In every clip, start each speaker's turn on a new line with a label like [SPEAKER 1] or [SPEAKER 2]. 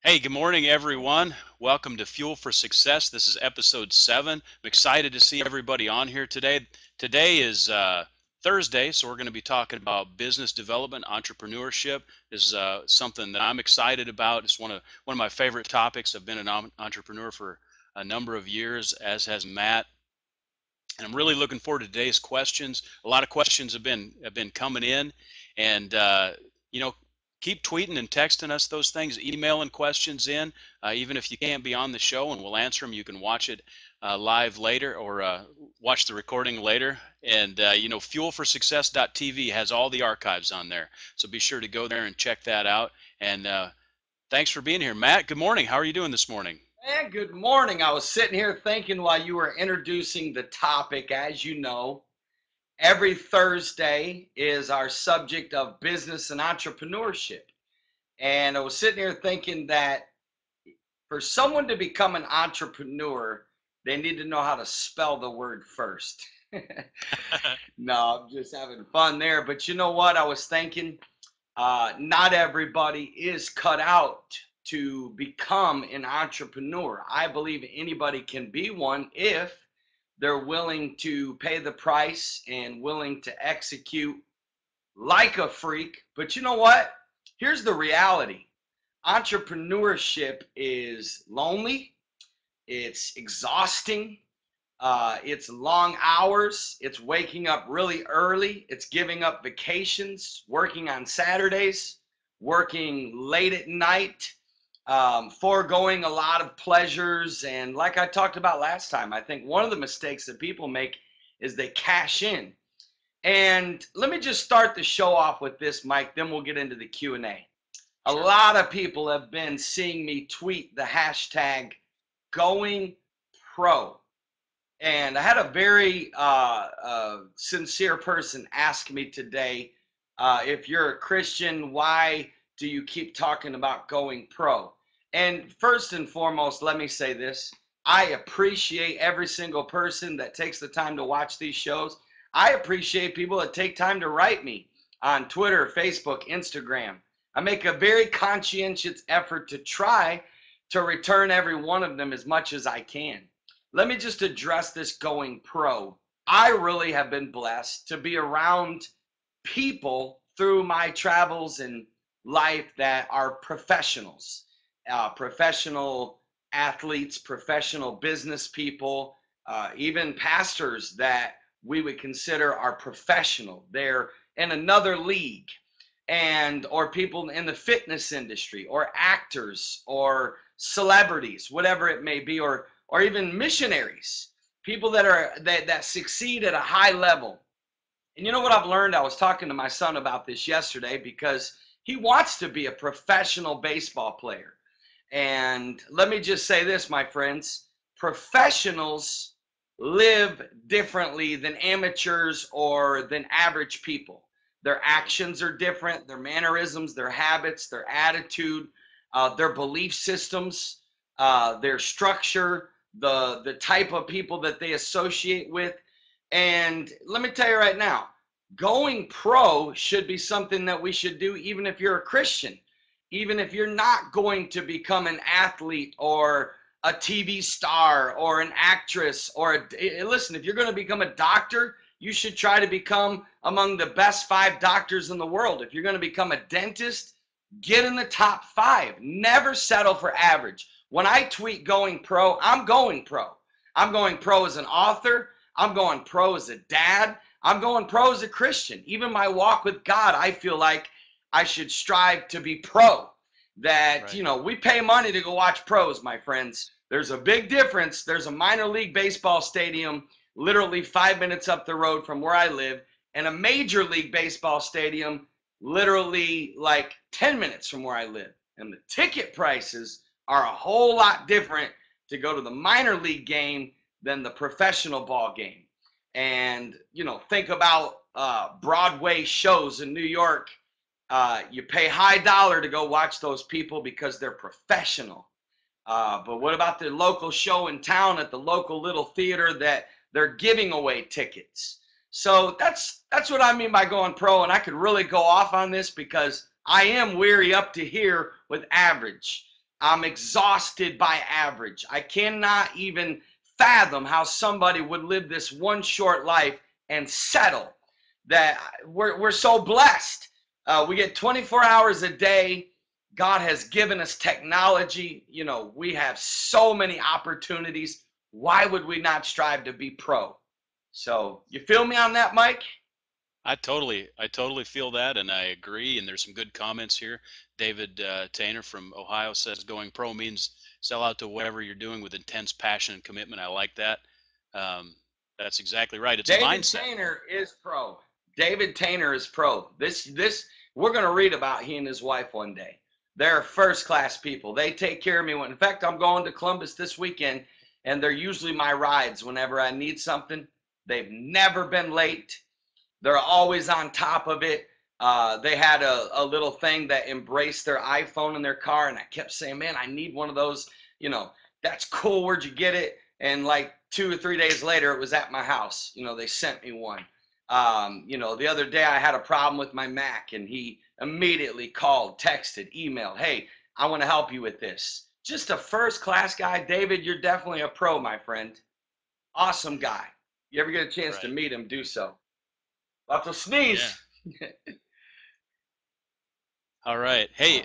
[SPEAKER 1] Hey, good morning, everyone. Welcome to Fuel for Success. This is episode 7. I'm excited to see everybody on here today. Today is Thursday, so we're going to be talking about business development, entrepreneurship. This is something that I'm excited about. It's one of my favorite topics. I've been an entrepreneur for a number of years, as has Matt. And I'm really looking forward to today's questions. A lot of questions have been coming in, and you know, keep tweeting and texting us those things, emailing questions in, even if you can't be on the show, and we'll answer them. You can watch it live later or watch the recording later. And fuelforsuccess.tv has all the archives on there, so be sure to go there and check that out. And thanks for being here, Matt. Good morning. How are you doing this morning?
[SPEAKER 2] And good morning. I was sitting here thinking while you were introducing the topic. As you know, every Thursday is our subject of business and entrepreneurship. And I was sitting here thinking that for someone to become an entrepreneur, they need to know how to spell the word first. No, I'm just having fun there. But you know what? I was thinking not everybody is cut out to become an entrepreneur. I believe anybody can be one if they're willing to pay the price and willing to execute like a freak. But you know what? Here's the reality. Entrepreneurship is lonely, it's exhausting, it's long hours, it's waking up really early, it's giving up vacations, working on Saturdays, working late at night, foregoing a lot of pleasures. And like I talked about last time, I think one of the mistakes that people make is they cash in. And let me just start the show off with this, Mike, then we'll get into the Q&A. A
[SPEAKER 1] Sure.
[SPEAKER 2] lot of people have been seeing me tweet the hashtag going pro. And I had a very sincere person ask me today, if you're a Christian, why do you keep talking about going pro? And first and foremost, let me say this. I appreciate every single person that takes the time to watch these shows. I appreciate people that take time to write me on Twitter, Facebook, Instagram. I make a very conscientious effort to try to return every one of them as much as I can. Let me just address this going pro. I really have been blessed to be around people through my travels in life that are professionals, professional athletes, professional business people, even pastors that we would consider are professional. They're in another league, and or people in the fitness industry, or actors, or celebrities, whatever it may be, or even missionaries, people that succeed at a high level. And you know what I've learned? I was talking to my son about this yesterday because he wants to be a professional baseball player. And let me just say this, my friends, professionals live differently than amateurs or than average people. Their actions are different, their mannerisms, their habits, their attitude, their belief systems, their structure, the type of people that they associate with. And let me tell you right now, going pro should be something that we should do even if you're a Christian, even if you're not going to become an athlete or a TV star or an actress listen, if you're going to become a doctor, you should try to become among the best 5 doctors in the world. If you're going to become a dentist, get in the top 5. Never settle for average. When I tweet going pro, I'm going pro. I'm going pro as an author. I'm going pro as a dad. I'm going pro as a Christian. Even my walk with God, I feel like I should strive to be pro. That,
[SPEAKER 1] Right.
[SPEAKER 2] we pay money to go watch pros, my friends. There's a big difference. There's a minor league baseball stadium literally 5 minutes up the road from where I live, and a major league baseball stadium literally like 10 minutes from where I live. And the ticket prices are a whole lot different to go to the minor league game than the professional ball game. And, think about Broadway shows in New York. You pay high dollar to go watch those people because they're professional. But what about the local show in town at the local little theater that they're giving away tickets? So that's what I mean by going pro. And I could really go off on this because I am weary up to here with average. I'm exhausted by average. I cannot even fathom how somebody would live this one short life and settle. That we're so blessed. We get 24 hours a day. God has given us technology. You know, we have so many opportunities. Why would we not strive to be pro? So you feel me on that, Mike?
[SPEAKER 1] I totally feel that, and I agree. And there's some good comments here. David Tainer from Ohio says going pro means sell out to whatever you're doing with intense passion and commitment. I like that. Um, that's exactly right. It's a
[SPEAKER 2] David
[SPEAKER 1] mindset.
[SPEAKER 2] Tainer is pro. David Tainer is pro. This we're gonna read about he and his wife one day. They're first class people. They take care of me. In fact, I'm going to Columbus this weekend, and they're usually my rides whenever I need something. They've never been late. They're always on top of it. They had a little thing that embraced their iPhone in their car, and I kept saying, "Man, I need one of those." You know, that's cool. Where'd you get it? And like 2 or 3 days later, it was at my house. You know, they sent me one. You know, the other day I had a problem with my Mac, and he immediately called, texted, emailed, "Hey, I want to help you with this." Just a first class guy. David, you're definitely a pro, my friend. Awesome guy. You ever get a chance to
[SPEAKER 1] Right.
[SPEAKER 2] meet him, do so. About to
[SPEAKER 1] Yeah.
[SPEAKER 2] sneeze.
[SPEAKER 1] All right. Hey,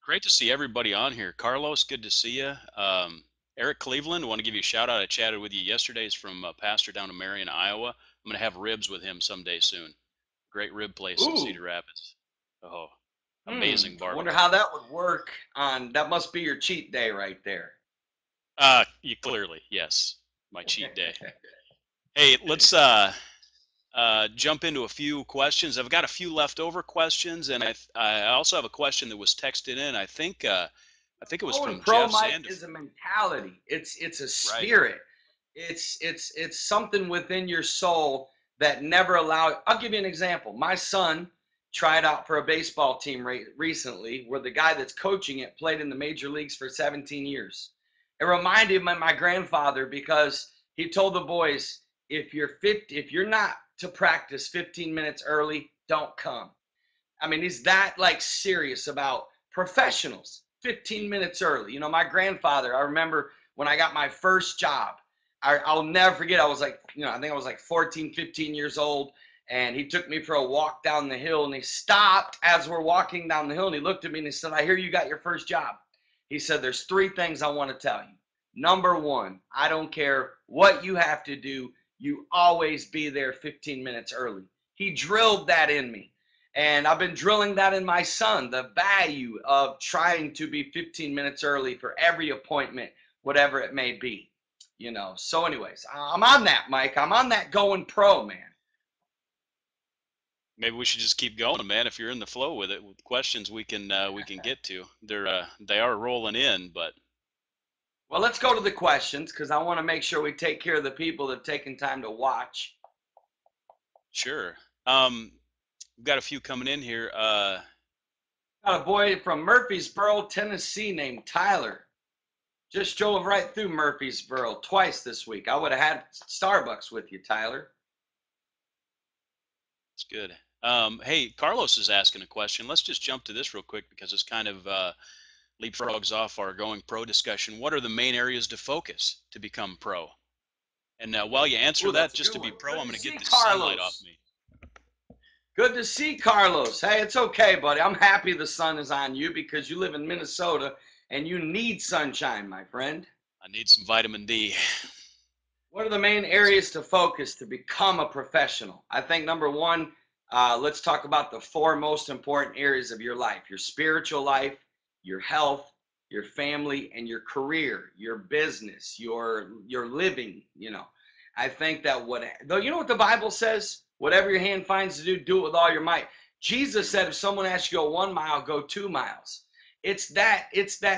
[SPEAKER 1] great to see everybody on here. Carlos, good to see you. Eric Cleveland, want to give you a shout out. I chatted with you yesterday. He's from Pastor down in Marion, Iowa. I'm going to have ribs with him someday soon. Great rib place in
[SPEAKER 2] Ooh.
[SPEAKER 1] Cedar Rapids. Oh, amazing
[SPEAKER 2] I wonder
[SPEAKER 1] barbecue.
[SPEAKER 2] how that would work on that must be your cheat day right there.
[SPEAKER 1] You clearly, yes, my cheat day. Hey, let's jump into a few questions. I've got a few leftover questions, and I also have a question that was texted in. I think it was
[SPEAKER 2] Going
[SPEAKER 1] from
[SPEAKER 2] pro,
[SPEAKER 1] Jeff
[SPEAKER 2] Mike,
[SPEAKER 1] Sandif.
[SPEAKER 2] is a mentality. It's a
[SPEAKER 1] Right.
[SPEAKER 2] spirit. It's something within your soul that never allow. I'll give you an example. My son tried out for a baseball team recently, where the guy that's coaching it played in the major leagues for 17 years. It reminded him of my grandfather because he told the boys, if you're not to practice 15 minutes early, don't come. I mean, he's that like serious about professionals. 15 minutes early. You know, my grandfather, I remember when I got my first job, I'll never forget. I was like, you know, I think I was like 14, 15 years old. And he took me for a walk down the hill, and he stopped as we're walking down the hill, and he looked at me and he said, "I hear you got your first job." He said, "There's three things I want to tell you. Number one, I don't care what you have to do, you always be there 15 minutes early." He drilled that in me. And I've been drilling that in my son, the value of trying to be 15 minutes early for every appointment, whatever it may be. You know. So, anyways, I'm on that, Mike. I'm on that going pro, man.
[SPEAKER 1] Maybe we should just keep going, man. If you're in the flow with it, with questions we can get to. They are rolling in, but
[SPEAKER 2] Well, let's go to the questions because I want to make sure we take care of the people that have taken time to watch.
[SPEAKER 1] sure. We've got a few coming in here.
[SPEAKER 2] Got a boy from Murfreesboro, Tennessee named Tyler. Just drove right through Murfreesboro twice this week. I would have had Starbucks with you, Tyler.
[SPEAKER 1] It's good. Hey, Carlos is asking a question. Let's just jump to this real quick because it's kind of leapfrogs off our going pro discussion. What are the main areas to focus to become pro? And while you answer
[SPEAKER 2] Ooh,
[SPEAKER 1] that,
[SPEAKER 2] that's a
[SPEAKER 1] just
[SPEAKER 2] good
[SPEAKER 1] to be
[SPEAKER 2] one.
[SPEAKER 1] pro,
[SPEAKER 2] Good
[SPEAKER 1] I'm
[SPEAKER 2] to
[SPEAKER 1] going to get
[SPEAKER 2] see
[SPEAKER 1] this sunlight off
[SPEAKER 2] Carlos.
[SPEAKER 1] me.
[SPEAKER 2] Good to see Carlos. Hey, it's okay, buddy. I'm happy the sun is on you because you live in Minnesota and you need sunshine, my friend.
[SPEAKER 1] I need some vitamin D.
[SPEAKER 2] What are the main areas to focus to become a professional? I think number one, let's talk about the four most important areas of your life: your spiritual life, your health, your family, and your career, your business, your living. You know, I think that what though you know what the Bible says: whatever your hand finds to do, do it with all your might. Jesus said, if someone asks you to go 1 mile, go 2 miles. It's that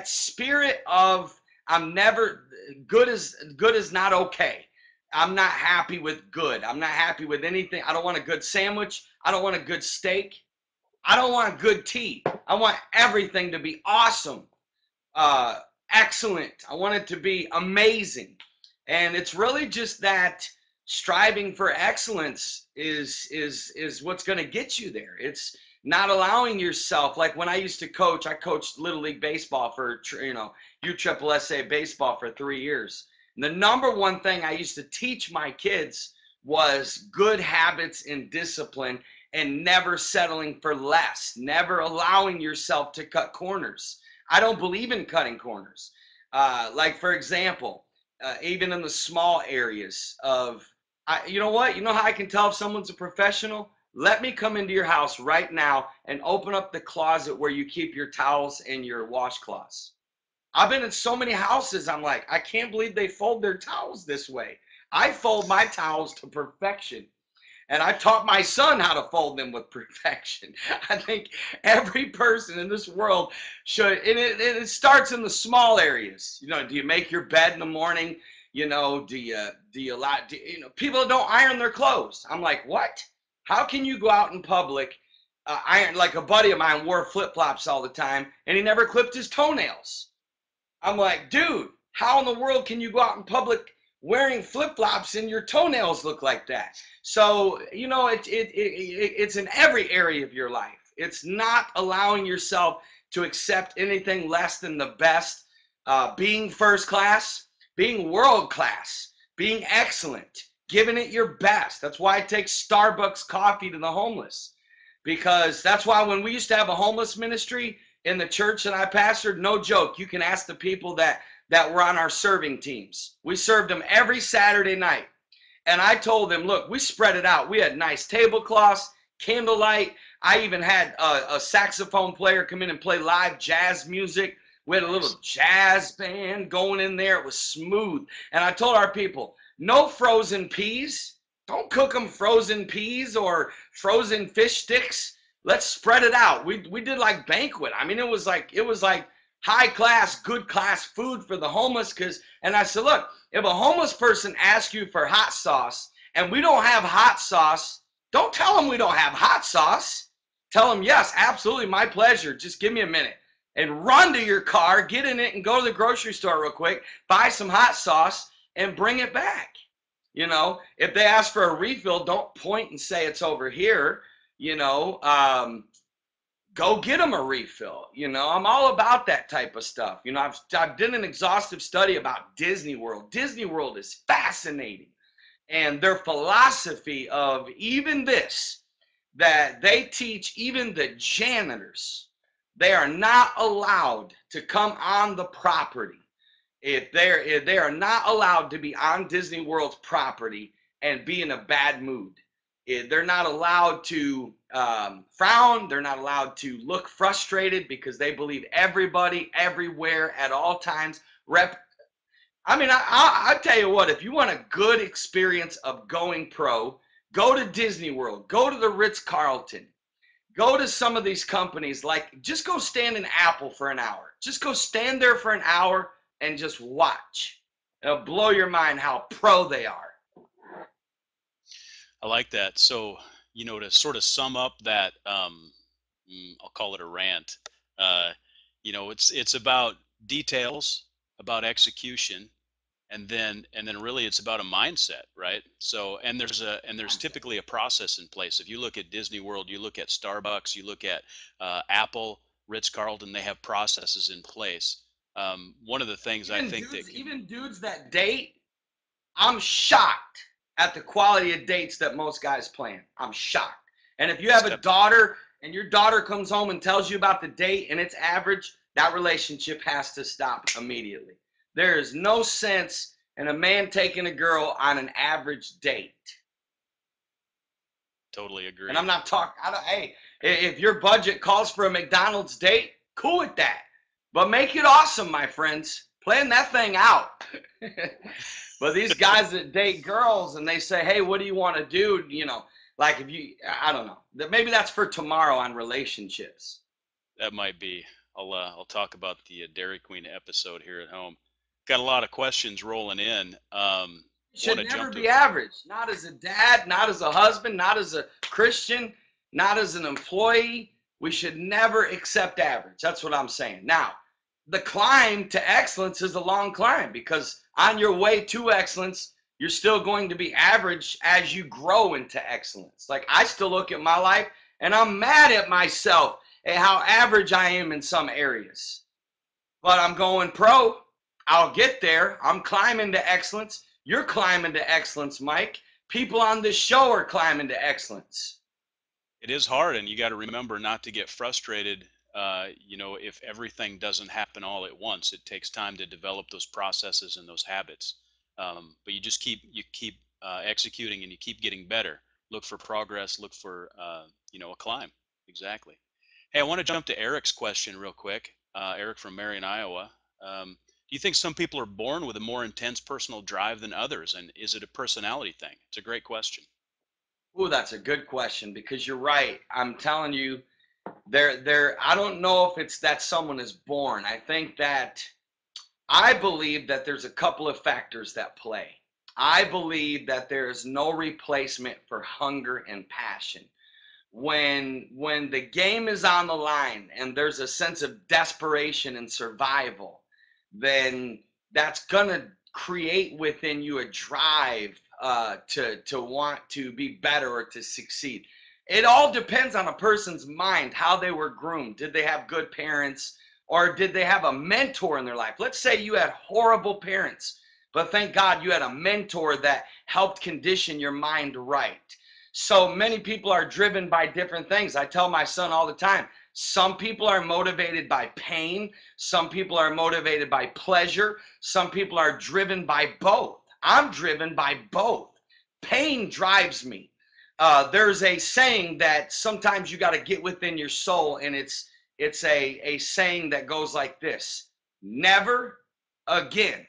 [SPEAKER 2] spirit of I'm never good is not okay. I'm not happy with good. I'm not happy with anything. I don't want a good sandwich. I don't want a good steak. I don't want good tea. I want everything to be awesome, uh, excellent. I want it to be amazing. And it's really just that striving for excellence is what's going to get you there. It's Not allowing yourself, like when I used to coach, I coached Little League Baseball for, USSSA baseball for 3 years. And the number one thing I used to teach my kids was good habits and discipline, and never settling for less, never allowing yourself to cut corners. I don't believe in cutting corners. Like, for example, even in the small areas of, you know what? You know how I can tell if someone's a professional? Let me come into your house right now and open up the closet where you keep your towels and your washcloths. I've been in so many houses, I'm like, I can't believe they fold their towels this way. I fold my towels to perfection. And I taught my son how to fold them with perfection. I think every person in this world should, and it starts in the small areas. Do you make your bed in the morning? Do you allow, people don't iron their clothes. I'm like, what? How can you go out in public, iron, like a buddy of mine wore flip-flops all the time, and he never clipped his toenails. I'm like, dude, how in the world can you go out in public wearing flip-flops and your toenails look like that? So, it's in every area of your life. It's not allowing yourself to accept anything less than the best, being first class, being world class, being excellent, giving it your best. That's why I take Starbucks coffee to the homeless, because that's why when we used to have a homeless ministry in the church that I pastored, no joke, you can ask the people that were on our serving teams. We served them every Saturday night. And I told them, look, we spread it out. We had nice tablecloths, candlelight. I even had a saxophone player come in and play live jazz music. We had a little jazz band going in there. It was smooth. And I told our people, no frozen peas. Don't cook them frozen peas or frozen fish sticks. Let's spread it out. We did like banquet. I mean, it was like high class, good class food for the homeless. And I said, look, if a homeless person asks you for hot sauce and we don't have hot sauce, don't tell them we don't have hot sauce. Tell them, yes, absolutely, my pleasure. Just give me a minute. And run to your car, get in it, and go to the grocery store real quick, buy some hot sauce, and bring it back. If they ask for a refill, don't point and say it's over here. Go get them a refill. I'm all about that type of stuff. I've done an exhaustive study about Disney World. Disney World is fascinating. And their philosophy of even this, that they teach even the janitors, they are not allowed to come on the property. If they are not allowed to be on Disney World's property and be in a bad mood. They're not allowed to frown. They're not allowed to look frustrated, because they believe everybody, everywhere, at all times. I tell you what, if you want a good experience of going pro, go to Disney World, go to the Ritz-Carlton, go to some of these companies, just go stand in Apple for an hour. Just go stand there for an hour and just watch. It'll blow your mind how pro they are.
[SPEAKER 1] I like that. So, to sort of sum up that, I'll call it a rant. It's about details, about execution, and then really it's about a mindset, right? So, and there's typically a process in place. If you look at Disney World, you look at Starbucks, you look at Apple, Ritz-Carlton, they have processes in place. One of the things I think
[SPEAKER 2] even dudes that date, I'm shocked at the quality of dates that most guys plan. I'm shocked. And if you have a daughter and your daughter comes home and tells you about the date and it's average, that relationship has to stop immediately. There is no sense in a man taking a girl on an average date.
[SPEAKER 1] Totally agree.
[SPEAKER 2] And I'm not talking, hey, if your budget calls for a McDonald's date, cool with that. But make it awesome, my friends. Plan that thing out. But these guys that date girls and they say, hey, what do you want to do? I don't know. Maybe that's for tomorrow on relationships.
[SPEAKER 1] That might be. I'll talk about the Dairy Queen episode here at home. Got a lot of questions rolling in.
[SPEAKER 2] Should never be average. Not as a dad, not as a husband, not as a Christian, not as an employee. We should never accept average. That's what I'm saying. Now, the climb to excellence is a long climb, because on your way to excellence, you're still going to be average as you grow into excellence. Like, I still look at my life And I'm mad at myself at how average I am in some areas. But I'm going pro. I'll get there. I'm climbing to excellence. You're climbing to excellence, Mike. People on this show are climbing to excellence.
[SPEAKER 1] It is hard, and you got to remember not to get frustrated. If everything doesn't happen all at once, it takes time to develop those processes and those habits. But you keep executing, and you keep getting better. Look for progress. Look for a climb. Exactly. Hey, I want to jump to Eric's question real quick. Eric from Marion, Iowa. Do you think some people are born with a more intense personal drive than others, and is it a personality thing? It's a great question.
[SPEAKER 2] Ooh, that's a good question because you're right. I'm telling you, I don't know if it's that someone is born. I believe that there's a couple of factors that play. I believe that there is no replacement for hunger and passion. When the game is on the line and there's a sense of desperation and survival, then that's gonna create within you a drive to want to be better or to succeed. It all depends on a person's mind, how they were groomed. Did they have good parents, or did they have a mentor in their life? Let's say you had horrible parents, but thank God you had a mentor that helped condition your mind right. So many people are driven by different things. I tell my son all the time, some people are motivated by pain, some people are motivated by pleasure, some people are driven by both. I'm driven by both. Pain drives me. There's a saying that sometimes you got to get within your soul, and it's a saying that goes like this: never again.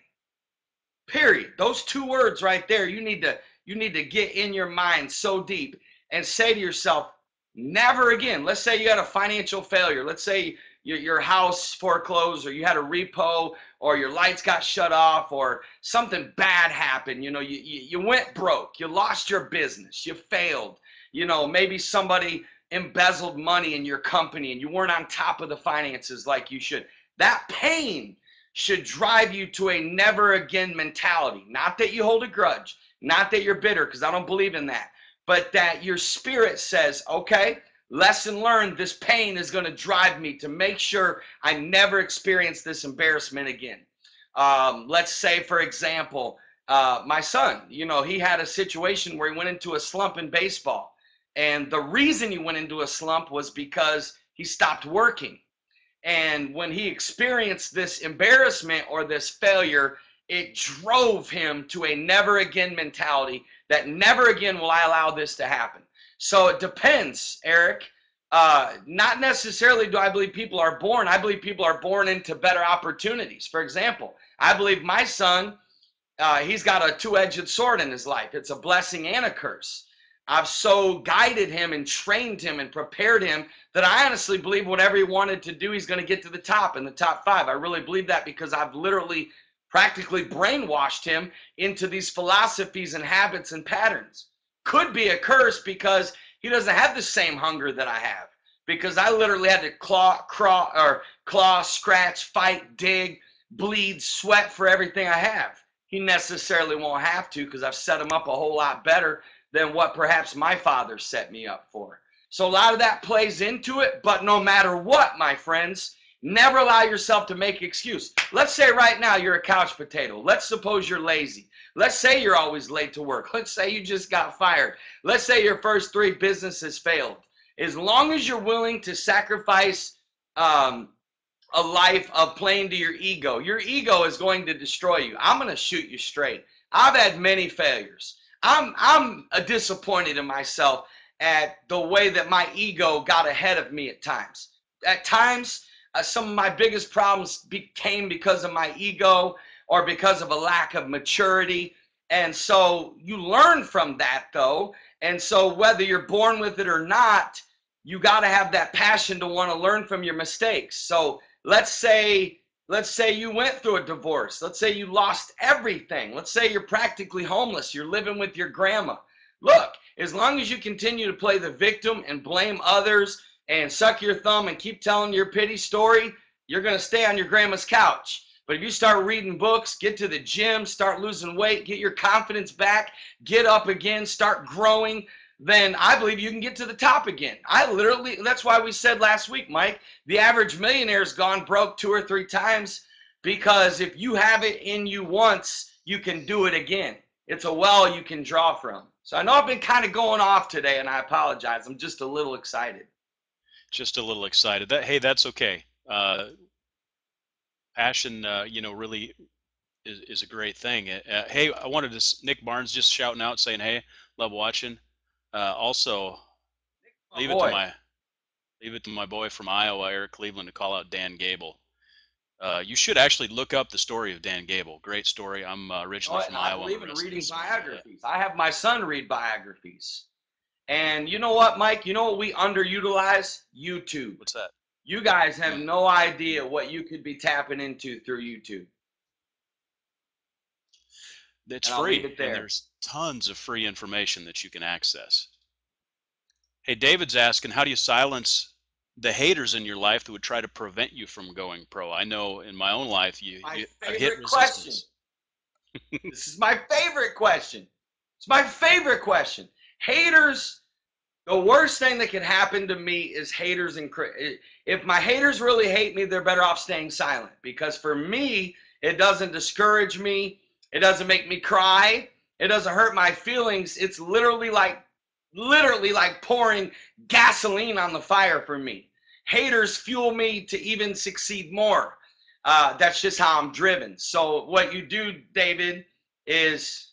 [SPEAKER 2] Period. Those two words right there, you need to get in your mind so deep and say to yourself, never again. Let's say you had a financial failure. Let's say your house foreclosed, or you had a repo, or your lights got shut off, or something bad happened. You went broke. You lost your business. You failed. Maybe somebody embezzled money in your company and you weren't on top of the finances like you should. That pain should drive you to a never again mentality. Not that you hold a grudge, not that you're bitter, because I don't believe in that, but that your spirit says, okay, lesson learned, this pain is going to drive me to make sure I never experience this embarrassment again. Let's say, for example, my son, he had a situation where he went into a slump in baseball. And the reason he went into a slump was because he stopped working. And when he experienced this embarrassment or this failure, it drove him to a never again mentality that never again will I allow this to happen. So it depends, Eric. Not necessarily do I believe people are born. I believe people are born into better opportunities. For example, I believe my son, he's got a two-edged sword in his life. It's a blessing and a curse. I've so guided him and trained him and prepared him that I honestly believe whatever he wanted to do, he's going to get to the top in the top five. I really believe that because I've literally practically brainwashed him into these philosophies and habits and patterns. Could be a curse because he doesn't have the same hunger that I have, because I literally had to claw, scratch, fight, dig, bleed, sweat for everything I have. He necessarily won't have to because I've set him up a whole lot better than what perhaps my father set me up for. So a lot of that plays into it, but no matter what, my friends, never allow yourself to make excuse. Let's say right now you're a couch potato. Let's suppose you're lazy. Let's say you're always late to work. Let's say you just got fired. Let's say your first 3 businesses failed. As long as you're willing to sacrifice a life of playing to your ego is going to destroy you. I'm going to shoot you straight. I've had many failures. I'm disappointed in myself at the way that my ego got ahead of me at times. At times, some of my biggest problems came because of my ego or because of a lack of maturity. And so you learn from that, though. And so whether you're born with it or not, you got to have that passion to want to learn from your mistakes. So let's say you went through a divorce. Let's say you lost everything. Let's say you're practically homeless. You're living with your grandma. Look, as long as you continue to play the victim and blame others and suck your thumb and keep telling your pity story, you're going to stay on your grandma's couch. But if you start reading books, get to the gym, start losing weight, get your confidence back, get up again, start growing, then I believe you can get to the top again. That's why we said last week, Mike, the average millionaire's gone broke 2 or 3 times, because if you have it in you once, you can do it again. It's a well you can draw from. So I know I've been kind of going off today, and I apologize. I'm just a little excited.
[SPEAKER 1] Just a little excited. Hey, that's okay. Passion, really is a great thing. Hey, I wanted to. Nick Barnes just shouting out, saying, "Hey, love watching." Also,
[SPEAKER 2] My
[SPEAKER 1] leave it to
[SPEAKER 2] boy.
[SPEAKER 1] my leave it to my boy from Iowa, Eric Cleveland, to call out Dan Gable. You should actually look up the story of Dan Gable. Great story. I'm
[SPEAKER 2] Oh,
[SPEAKER 1] originally
[SPEAKER 2] and
[SPEAKER 1] from
[SPEAKER 2] I
[SPEAKER 1] Iowa. I'm a
[SPEAKER 2] believe in
[SPEAKER 1] wrestling
[SPEAKER 2] reading
[SPEAKER 1] fan.
[SPEAKER 2] biographies. I have my son read biographies. And you know what, Mike? You know what we underutilize? YouTube.
[SPEAKER 1] What's that?
[SPEAKER 2] You guys have
[SPEAKER 1] Mm.
[SPEAKER 2] no idea what you could be tapping into through YouTube.
[SPEAKER 1] It's
[SPEAKER 2] And I'll leave
[SPEAKER 1] free,
[SPEAKER 2] it
[SPEAKER 1] and
[SPEAKER 2] there.
[SPEAKER 1] there's tons of free information that you can access. Hey, David's asking, how do you silence the haters in your life that would try to prevent you from going pro? I know in my own life,
[SPEAKER 2] My
[SPEAKER 1] I've hit
[SPEAKER 2] favorite question.
[SPEAKER 1] resistance.
[SPEAKER 2] This is my favorite question. It's my favorite question. Haters, the worst thing that can happen to me is haters and if my haters really hate me, they're better off staying silent, because for me, it doesn't discourage me. It doesn't make me cry. It doesn't hurt my feelings. It's literally like pouring gasoline on the fire for me. Haters fuel me to even succeed more. That's just how I'm driven. So what you do, David, is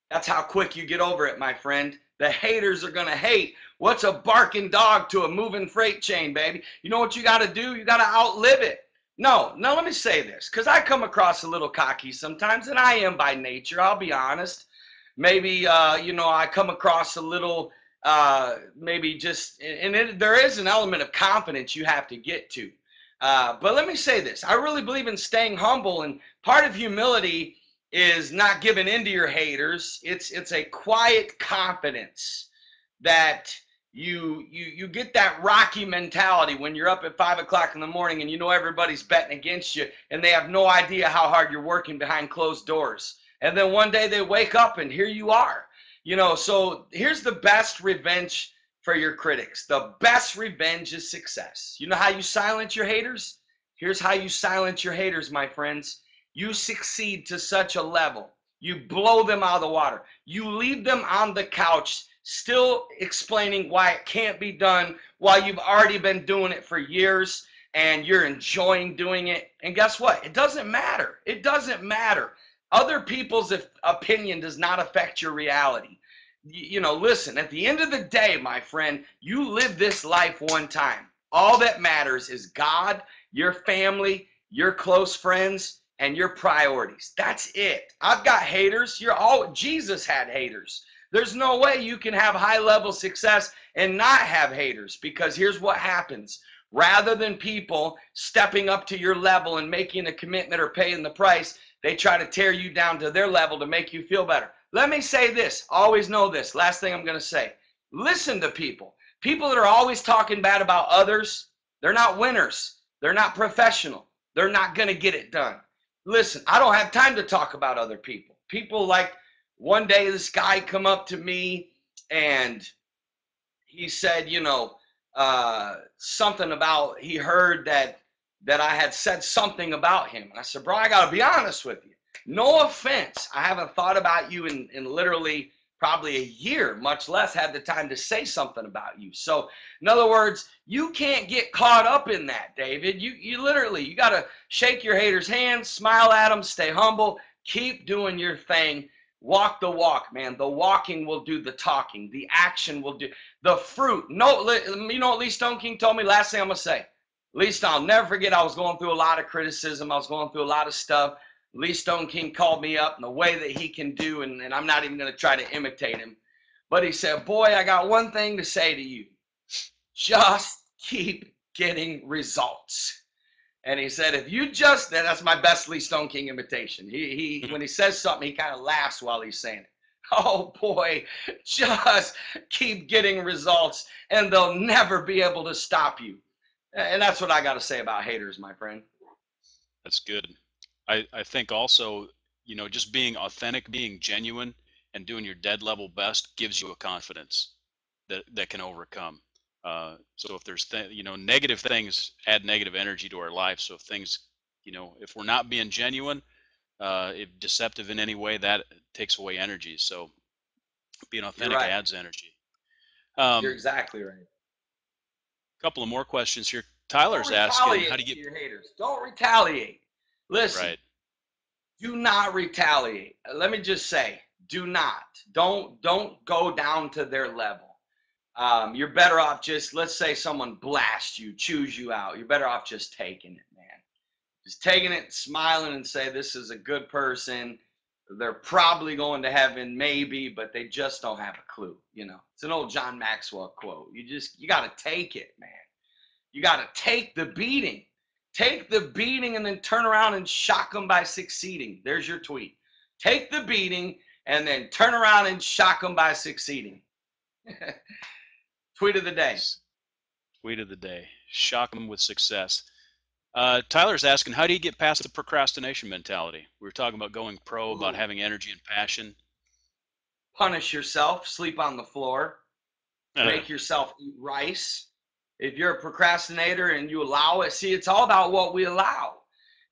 [SPEAKER 2] that's how quick you get over it, my friend. The haters are going to hate. What's a barking dog to a moving freight chain, baby? You know what you got to do? You got to outlive it. No, let me say this, because I come across a little cocky sometimes, and I am by nature, I'll be honest. Maybe, I come across a little, maybe just, and there is an element of confidence you have to get to. But let me say this. I really believe in staying humble, and part of humility is not giving in to your haters. It's a quiet confidence that you get that Rocky mentality when you're up at 5 o'clock in the morning and you know everybody's betting against you and they have no idea how hard you're working behind closed doors. And then one day they wake up and here you are. So here's the best revenge for your critics. The best revenge is success. You know how you silence your haters? Here's how you silence your haters, my friends. You succeed to such a level. You blow them out of the water. You leave them on the couch still explaining why it can't be done while you've already been doing it for years and you're enjoying doing it. And guess what? It doesn't matter. It doesn't matter. Other people's opinion does not affect your reality. Listen, at the end of the day, my friend, you live this life one time. All that matters is God, your family, your close friends, and your priorities. That's it. I've got haters. Jesus had haters. There's no way you can have high level success and not have haters, because here's what happens. Rather than people stepping up to your level and making a commitment or paying the price, they try to tear you down to their level to make you feel better. Let me say this. Always know this. Last thing I'm going to say. Listen to people. People that are always talking bad about others, they're not winners. They're not professional. They're not going to get it done. Listen, I don't have time to talk about other people. People like, one day this guy come up to me and he said, something about, he heard that I had said something about him. And I said, bro, I got to be honest with you. No offense. I haven't thought about you in literally probably a year, much less had the time to say something about you. So in other words, you can't get caught up in that, David. You literally, you got to shake your haters' hands, smile at them, stay humble, keep doing your thing. Walk the walk, man. The walking will do the talking. The action will do the fruit. No, you know what Lee Stone King told me? Last thing I'm gonna say. Lee Stone, I'll never forget. I was going through a lot of criticism. I was going through a lot of stuff. Lee Stone King called me up in the way that he can do, and I'm not even gonna try to imitate him. But he said, "Boy, I got one thing to say to you. Just keep getting results." And he said, if you just, that's my best Lee Stone King imitation. He when he says something, he kind of laughs while he's saying it. Oh boy, just keep getting results and they'll never be able to stop you. And that's what I got to say about haters, my friend.
[SPEAKER 1] That's good. I think also, just being authentic, being genuine, and doing your dead level best gives you a confidence that can overcome. So if there's negative things add negative energy to our life. So if things, if we're not being genuine, if deceptive in any way, that takes away energy. So being
[SPEAKER 2] You're
[SPEAKER 1] authentic
[SPEAKER 2] right.
[SPEAKER 1] adds energy.
[SPEAKER 2] You're
[SPEAKER 1] A
[SPEAKER 2] exactly right.
[SPEAKER 1] couple of more questions here.
[SPEAKER 2] Don't
[SPEAKER 1] Tyler's asking, how do
[SPEAKER 2] retaliate
[SPEAKER 1] you
[SPEAKER 2] to
[SPEAKER 1] get
[SPEAKER 2] your haters. Don't retaliate. Listen,
[SPEAKER 1] right?
[SPEAKER 2] do not retaliate. Let me just say, do not. Don't go down to their level. You're better off just, let's say someone blasts you, chews you out. You're better off just taking it, man. Just taking it, smiling, and say, this is a good person. They're probably going to heaven, maybe, but they just don't have a clue. It's an old John Maxwell quote. You got to take it, man. You got to take the beating. Take the beating and then turn around and shock them by succeeding. There's your tweet. Take the beating and then turn around and shock them by succeeding. Tweet of the day.
[SPEAKER 1] Tweet of the day. Shock them with success. Tyler's asking, how do you get past the procrastination mentality? We were talking about going pro, about
[SPEAKER 2] Ooh.
[SPEAKER 1] having energy and passion.
[SPEAKER 2] Punish yourself. Sleep on the floor. Make yourself eat rice. If you're a procrastinator and you allow it, see, it's all about what we allow.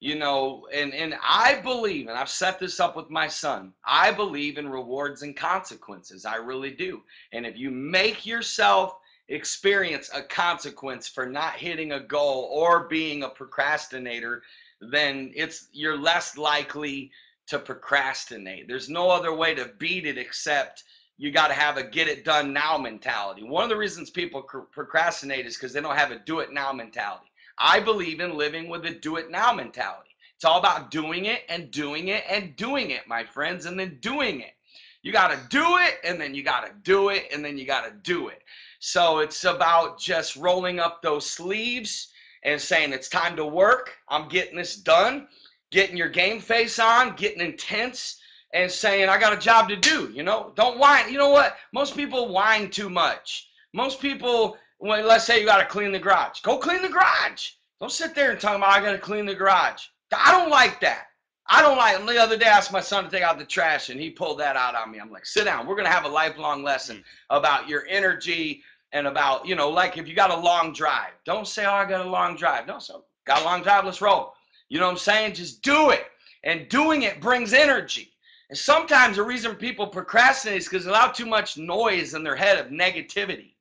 [SPEAKER 2] And I believe, and I've set this up with my son, I believe in rewards and consequences. I really do. And if you make yourself experience a consequence for not hitting a goal or being a procrastinator, then you're less likely to procrastinate. There's no other way to beat it except you got to have a get it done now mentality. One of the reasons people procrastinate is because they don't have a do it now mentality. I believe in living with a do it now mentality. It's all about doing it and doing it and doing it, my friends, and then doing it. You got to do it, and then you got to do it, and then you got to do it. So it's about just rolling up those sleeves and saying, it's time to work. I'm getting this done. Getting your game face on, getting intense, and saying, I got a job to do. Don't whine. You know what? Most people whine too much. Most people, let's say you got to clean the garage. Go clean the garage. Don't sit there and talk about, I got to clean the garage. I don't like that. I don't like it. The other day, I asked my son to take out the trash, and he pulled that out on me. I'm like, sit down. We're going to have a lifelong lesson about your energy and about, like if you got a long drive. Don't say, oh, I got a long drive. No, so got a long drive. Let's roll. You know what I'm saying? Just do it. And doing it brings energy. And sometimes the reason people procrastinate is because they allow too much noise in their head of negativity.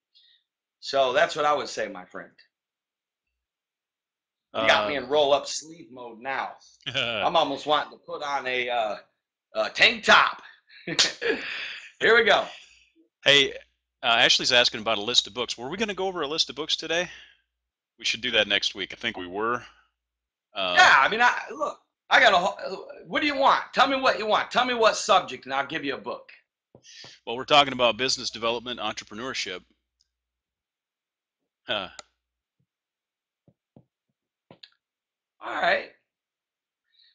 [SPEAKER 2] So that's what I would say, my friend. You got me in roll up sleeve mode now. I'm almost wanting to put on a tank top. Here we go.
[SPEAKER 1] Hey, Ashley's asking about a list of books. Were we going to go over a list of books today? We should do that next week. I think we were.
[SPEAKER 2] Yeah, I mean, look, I got what do you want? Tell me what you want. Tell me what subject, and I'll give you a book.
[SPEAKER 1] Well, we're talking about business development, entrepreneurship.
[SPEAKER 2] All right.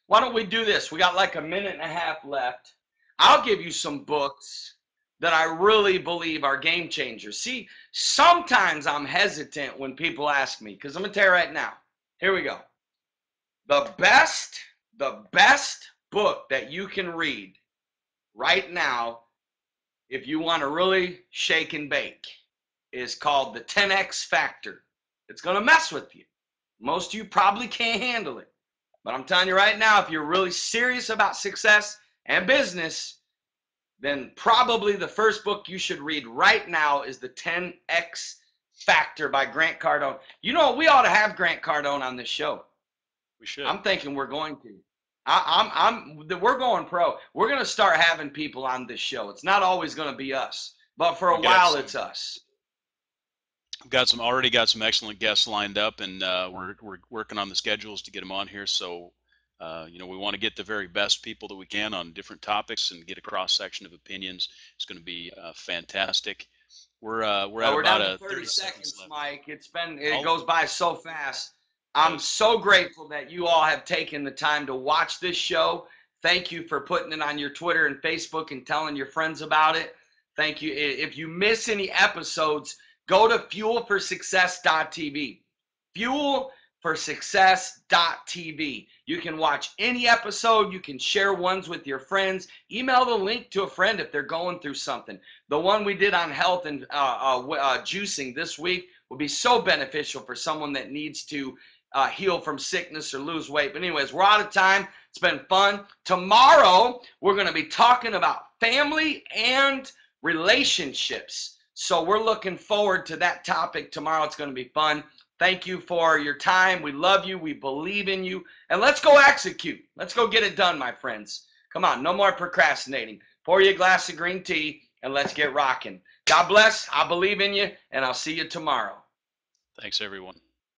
[SPEAKER 2] Why don't we do this? We got like a minute and a half left. I'll give you some books that I really believe are game changers. See, sometimes I'm hesitant when people ask me, because I'm going to tell you right now. Here we go. The best book that you can read right now, if you want to really shake and bake, is called The 10X Factor. It's going to mess with you. Most of you probably can't handle it. But I'm telling you right now, if you're really serious about success and business, then probably the first book you should read right now is The 10X Factor by Grant Cardone. We ought to have Grant Cardone on this show.
[SPEAKER 1] We should.
[SPEAKER 2] I'm thinking we're going to. We're going pro. We're going to start having people on this show. It's not always going to be us, but for a while it's us.
[SPEAKER 1] We've already got some excellent guests lined up, and we're working on the schedules to get them on here. So, we want to get the very best people that we can on different topics and get a cross section of opinions. It's going to be fantastic. We're at
[SPEAKER 2] We're
[SPEAKER 1] about
[SPEAKER 2] down to 30 seconds left. Mike. It goes by so fast. I'm so grateful that you all have taken the time to watch this show. Thank you for putting it on your Twitter and Facebook and telling your friends about it. Thank you. If you miss any episodes, go to fuelforsuccess.tv. Fuel for success.tv. You can watch any episode. You can share ones with your friends. Email the link to a friend if they're going through something. The one we did on health and juicing this week will be so beneficial for someone that needs to heal from sickness or lose weight. But anyways, we're out of time. It's been fun. Tomorrow, we're going to be talking about family and relationships. So we're looking forward to that topic tomorrow. It's going to be fun. Thank you for your time. We love you. We believe in you. And let's go execute. Let's go get it done, my friends. Come on, no more procrastinating. Pour you a glass of green tea and let's get rocking. God bless. I believe in you, and I'll see you tomorrow.
[SPEAKER 1] Thanks, everyone.